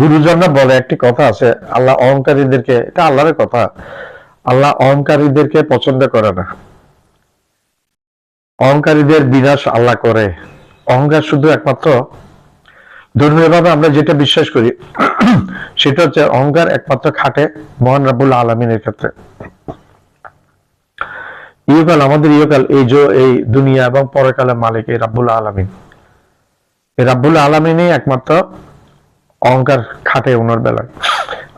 গুরুজনরা বলে একটি কথা আছে, আল্লাহ অহংকারীদেরকে, এটা আল্লাহর কথা, আল্লাহ অহংকারীদেরকে পছন্দ করে না, অহংকারীদের বিনাশ আল্লাহ করে। অহংকার শুধু একমাত্র ধর্মীয় ভাবে আমরা যেটা বিশ্বাস করি সেটা হচ্ছে অহংকার একমাত্র খাটে মহান রাব্বুল আলামিনের ক্ষেত্রে। ইহকাল, আমাদের ইহকাল, এই দুনিয়া এবং পরকালের মালিক এই রাব্বুল আলামিন। এই রাব্বুল আলামিনই একমাত্র অহংকার খাটে ওনার বেলায়।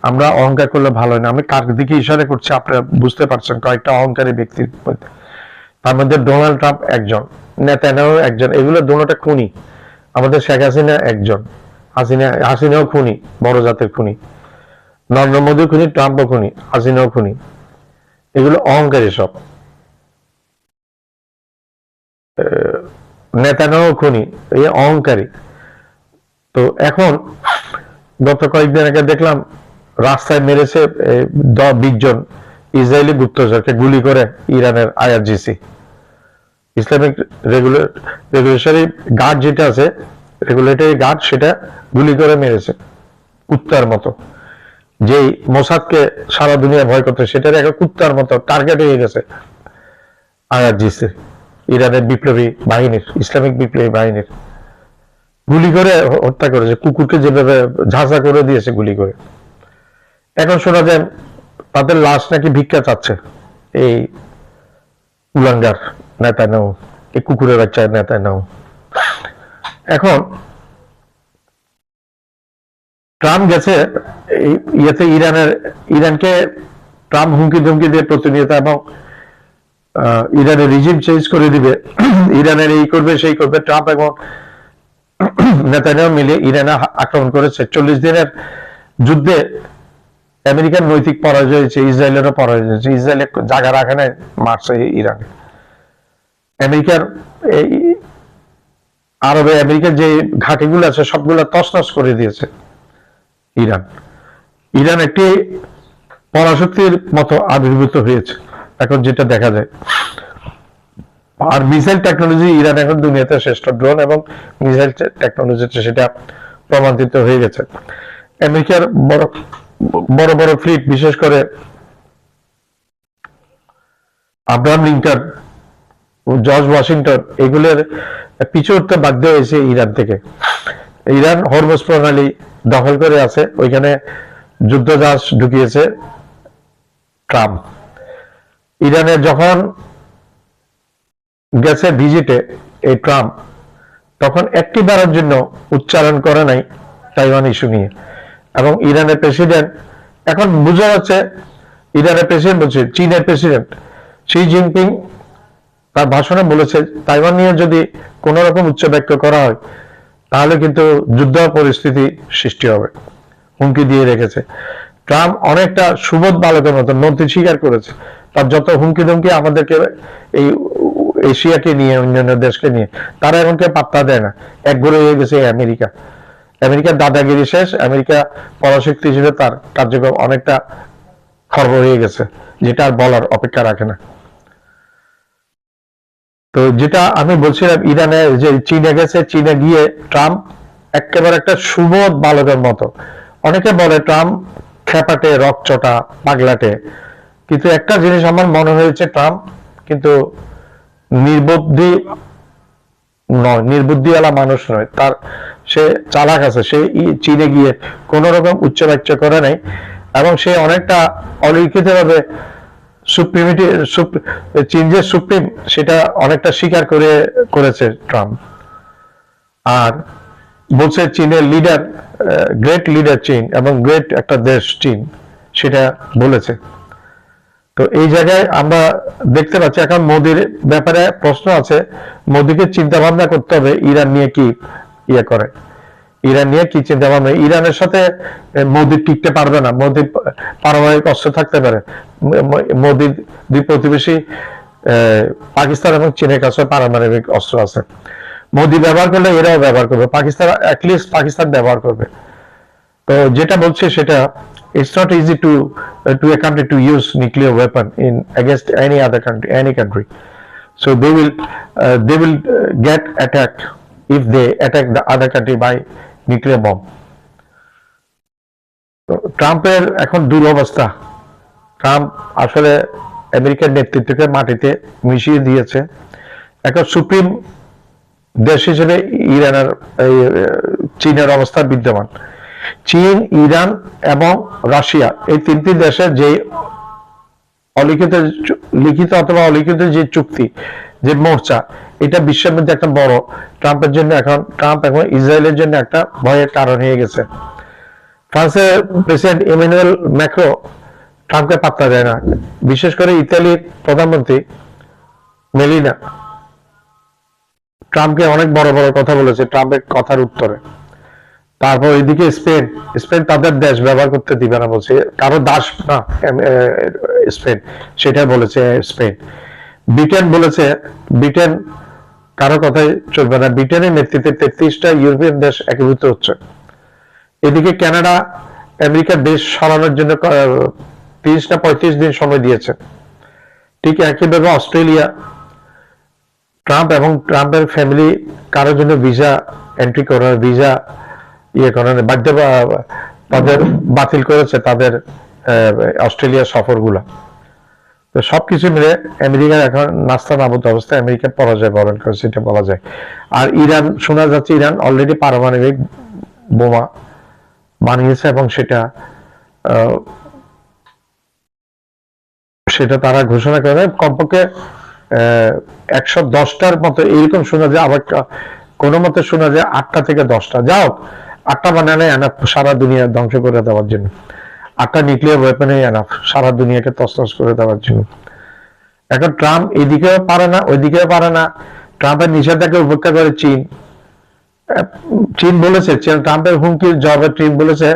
আমরা অহংকার করলে ভালো হয় না। আমি কার দিকে ইশারা করছি আপনারা বুঝতে পারছেন, কয়েকটা অহংকারী ব্যক্তির মধ্যে। তার মধ্যে ডোনাল্ড ট্রাম্প একজন, নেতানিয়াহু একজন, এগুলো দুটোটা খুনি। আমাদের শেখ হাসিনা একজন, হাসিনাও খুনি, বড় জাতের খুনি। নরেন্দ্র মোদী খুনি, ট্রাম্পও খুনি, হাসিনাও খুনি। এগুলো অহংকারী সব। নেতানিয়াহু খুনি, এই অহংকারী। তো এখন গত কয়েকদিন আগে দেখলাম রাস্তায় মেরেছে 20 জন ইসরায়েলি গুপ্তচরকে গুলি করে ইরানের IRGC, ইসলামিক রেগুলেটরি গার্ড যেটা আছে, রেগুলেটরি গার্ড, সেটা গুলি করে মেরেছে কুত্তার মতো। যেই মোসাদকে সারা দুনিয়া ভয় করতে, সেটার একটা কুত্তার মতো টার্গেট হয়ে গেছে IRGC, ইরানের বিপ্লবী বাহিনীর, ইসলামিক বিপ্লবী বাহিনীর। গুলি করে হত্যা করেছে, কুকুরকে যেভাবে ঝাঁঝা করে দিয়েছে গুলি করে। এখন শোনা যায় তাদের লাশ নাকি ভিক্ষা চাচ্ছে এই কুলাঙ্গার নেতানিয়াহু, এই কুকুরের বাচ্চা নেতানিয়াহু। এখন ট্রাম্প গেছে ইয়েতে ইরানকে ট্রাম্প হুমকি ধমকি দিয়ে প্রতিনিয়ত, এবং ইরানের রিজিম চেঞ্জ করে দিবে, ইরানের এই করবে সেই করবে। ট্রাম্প এবং নেতানিয়াহু মিলে ইরানে আক্রমণ করেছে। 40 দিনের যুদ্ধে আমেরিকার নৈতিক পরাজয় হয়েছে, ইসরায়েলেরও পরাজয় হয়েছে। ইসরায়েলের জায়গা রাখে নাই, মারছে ইরানে। আমেরিকার আরবে আমেরিকার যে ঘাঁটিগুলো আছে সবগুলো তছনছ করে দিয়েছে ইরান। ইরান একটি পরাশক্তির মতো আবির্ভূত হয়েছে এখন, যেটা দেখা যায়। আর মিসাইল টেকনোলজি ইরান এখন দুনিয়াতে শ্রেষ্ঠ। ড্রোন এবং মিসাইল টেকনোলজিতে সেটা প্রমাণিত হয়ে গেছে। আমেরিকার বড় বড় ফ্লিট, বিশেষ করে আব্রাহাম লিঙ্কন, জর্জ ওয়াশিংটন, এগুলোর পিছু উঠতে বাধ্য হয়েছে ইরান থেকে। ইরান হরমুজ প্রণালী দখল করে আছে, ওইখানে যুদ্ধজাহাজ ঢুকিয়েছে ট্রাম্প। ইরানের যখন গেছে ভিজিটে এই ট্রাম্প, তখন একটি বারের জন্য উচ্চারণ করে নাই তাইওয়ান ইস্যু নিয়ে। এবং ইরানের প্রেসিডেন্ট, এখন বোঝা যাচ্ছে ইরানের প্রেসিডেন্ট বলছে, চীনের প্রেসিডেন্ট শি জিনপিং তার ভাষণে বলেছে তাইওয়ান নিয়ে যদি কোন রকম উচ্চাবাক্য করা হয় তাহলে কিন্তু যুদ্ধ পরিস্থিতি সৃষ্টি হবে, হুমকি দিয়ে রেখেছে। ট্রাম্প অনেকটা সুবোধ বালকের মতো নতি স্বীকার করেছে। তার যত হুমকি ধমকি আমাদেরকে, এই এশিয়াকে নিয়ে, অন্যান্য দেশকে নিয়ে, তারা এখন কেউ পাত্তা দেয় না। একঘরে হয়ে গেছে আমেরিকা। আমেরিকার দাদাগিরি শেষ। আমেরিকা পরাশক্তি হিসেবে তার কার্যক্রম অনেকটা খর্ব হয়ে গেছে, যেটা আর বলার অপেক্ষা রাখে না। তো যেটা আমি বলছিলাম, ইরানে যে চীনে গেছে, চীনে গিয়ে ট্রাম্প একেবারে একটা সুবোধ বালকের মতো। অনেকে বলে ট্রাম্প খেপাটে, রকচটা, পাগলাটে, কিন্তু একটা জিনিস আমার মনে হয়েছে, ট্রাম্প কিন্তু নির্বুদ্ধি নয়, নির্বুদ্ধিওয়ালা মানুষ নয়। তার সে চালাক আছে। সে চীনে গিয়ে কোন রকম উচ্চবাচ্য করে নাই, এবং সে অনেকটা অলিখিত ভাবে চীন যে সুপ্রিম, সেটা অনেকটা স্বীকার করেছে ট্রাম্প। আর বলছে চীনের লিডার, গ্রেট লিডার চীন, এবং গ্রেট একটা দেশ চীন, সেটা বলেছে। তো এই জায়গায় আমরা দেখতে পাচ্ছি এখন মোদির ব্যাপারে প্রশ্ন আছে। মোদিকে চিন্তা ভাবনা করতে হবে ইরান নিয়ে কি ইয়ে করে, ইরান নিয়ে কি চিন্তা ভাবনা। ইরানের সাথে মোদি টিকতে পারবে না। মোদি পারমাণবিক অস্ত্র থাকতে পারে। মোদির দুই প্রতিবেশী পাকিস্তান এবং চীনের কাছে পারমাণবিক অস্ত্র আছে। মোদি ব্যবহার করলে এরাও ব্যবহার করবে, পাকিস্তান অ্যাটলিস্ট পাকিস্তান ব্যবহার করবে। তো যেটা বলছে সেটা, it's not easy to a country to use nuclear weapon in against any other country, any country. So they will get attacked if they attack the other country by nuclear bomb. ট্রাম্পের এখন দুরবস্থা। Trump আসলে আমেরিকার নেতৃত্বকে মাটিতে মিশিয়ে দিয়েছে। এখন সুপ্রিম দেশ হিসেবে ইরানের চীনের অবস্থা বিদ্যমান। চীন, ইরান এবং রাশিয়া এই তিনটি দেশের যে লিখিত অথবা অলিখিত যে চুক্তি, যে মোর্চা, এটা বিশ্বের মধ্যে একটা বড় ট্রাম্পের জন্য এখন ইসরায়েলের জন্য একটা ভয়ের কারণ হয়ে গেছে। ফ্রান্সের প্রেসিডেন্ট ইমানুয়েল ম্যাক্রো ট্রাম্পকে পাত্তা দেয় না। বিশেষ করে ইতালির প্রধানমন্ত্রী মেলিনা ট্রাম্পকে অনেক বড় বড় কথা বলেছে ট্রাম্পের কথার উত্তরে। তারপর এদিকে স্পেন তাদের দেশ ব্যবহার করতে দিবে না বলছে, কারো দাস না স্পেন, সেটা বলেছে স্পেন। ব্রিটেন বলেছে ব্রিটেন কারো কথাই চলবে না। ব্রিটেনের নেতৃত্বে 33টা ইউরোপিয়ান দেশ একীভূত হচ্ছে। এদিকে কানাডা আমেরিকার দেশ সরানোর জন্য 30 না 35 দিন সময় দিয়েছে। ঠিক একইভাবে অস্ট্রেলিয়া, ট্রাম্প এবং ট্রাম্পের ফ্যামিলি কারোর জন্য ভিসা এন্ট্রি করার, ভিসা করার বাধ্য, তাদের বাতিল করেছে তাদের অস্ট্রেলিয়া সফরগুলা। তো সবকিছু মিলে আমেরিকার এখন নাস্তা নাবুদ অবস্থায় আমেরিকা পরাজয় বরণ করেছে, এটা বলা যায়। আর ইরান, শোনা যাচ্ছে ইরান অলরেডি পারমাণবিক বোমা বানিয়েছে এবং সেটা তারা ঘোষণা করে কমপক্ষে 110টার মতো এরকম শোনা যায়। আবার কোনো মতে শোনা যায় 8টা থেকে 10টা, যাও 8টা বানালে এনাফ সারা দুনিয়া ধ্বংস করে দেওয়ার জন্য। 8টা নিউক্লিয়ার ওয়েপনে এনাফ সারা দুনিয়াকে তছনছ করে দেওয়ার জন্য। এখন ট্রাম্প এদিকেও পারে না, ওইদিকেও পারে না। ট্রাম্পের নিষেধাজ্ঞা উপেক্ষা করে চীন বলেছে, ট্রাম্পের হুমকির জবাবে চীন বলেছে,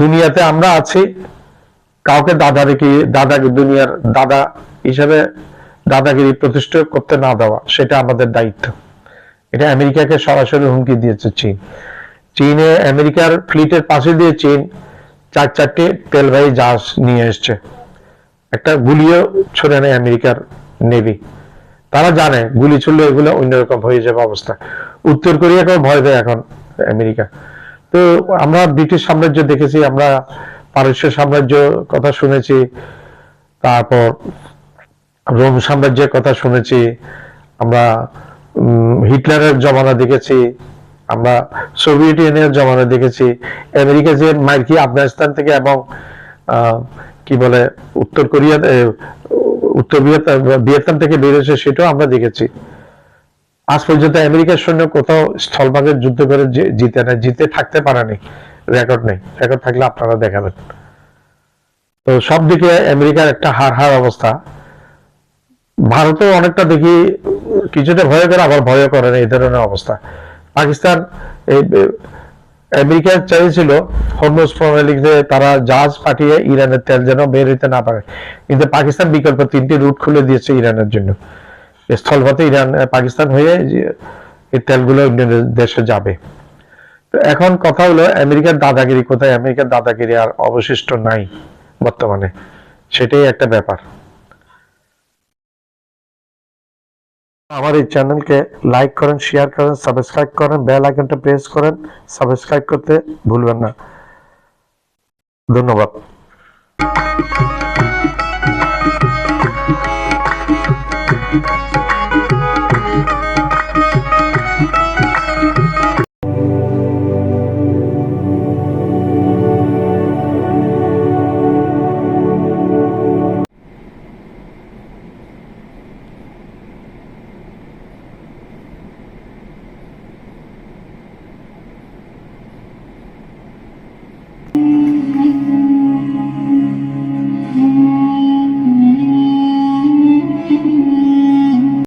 দুনিয়াতে আমরা আছি, কাউকে দুনিয়ার দাদা হিসেবে দাদাগিরি প্রতিষ্ঠা করতে না দেওয়া, সেটা আমাদের দায়িত্ব। এটা আমেরিকাকে সরাসরি হুমকি দিয়েছে চীনে আমেরিকার ফ্লিটের পাশে দিয়ে চীন 4টি তেলবাহী জাহাজ নিয়ে এসছে। একটা গুলিও ছড়ে নেয় আমেরিকার নেভি। তারা জানে গুলি ছুড়লে এগুলো অন্যরকম হয়ে যাবে অবস্থা। উত্তর কোরিয়াকেও ভয় দেয় এখন আমেরিকা। তো আমরা ব্রিটিশ সাম্রাজ্য দেখেছি, আমরা পারস্য সাম্রাজ্য কথা শুনেছি, তারপর রোম সাম্রাজ্যের কথা শুনেছি, আমরা হিটলারের জমানা দেখেছি, আমরা সোভিয়েত ইউনিয়নের জমানা দেখেছি। আমেরিকা যে মার্কি আফগানিস্তান থেকে এবং কি বলে উত্তর ভিয়েতনাম থেকে বেরিয়েছে, সেটাও আমরা দেখেছি। আজ পর্যন্ত আমেরিকার সৈন্য কোথাও স্থলভাগের যুদ্ধ করে জিতে থাকতে পারেনি, রেকর্ড নেই। রেকর্ড থাকলে আপনারা দেখাবেন। তো সব দিকে আমেরিকার একটা হার অবস্থা। ভারতও অনেকটা দেখি কিছুটা ভয় করে, আবার ভয় করে না, এই ধরনের অবস্থা। পাকিস্তান, আমেরিকা চাইছিল হরমুজ প্রণালীতে তারা জাহাজ পাঠিয়ে ইরানের তেল যেন বের হইতে না পারে, কিন্তু পাকিস্তান বিকল্প 3টি রুট খুলে দিয়েছে ইরানের জন্য। স্থলপথে পাকিস্তান হয়ে এই তেলগুলো অন্য দেশে যাবে। তো এখন কথা হলো আমেরিকার দাদাগিরি কোথায়? আমেরিকার দাদাগিরি আর অবশিষ্ট নাই বর্তমানে, সেটাই একটা ব্যাপার। আমার এই চ্যানেলকে লাইক করেন, শেয়ার করেন, সাবস্ক্রাইব করেন, বেল আইকনটা প্রেস করেন, সাবস্ক্রাইব করতে ভুলবেন না। ধন্যবাদ।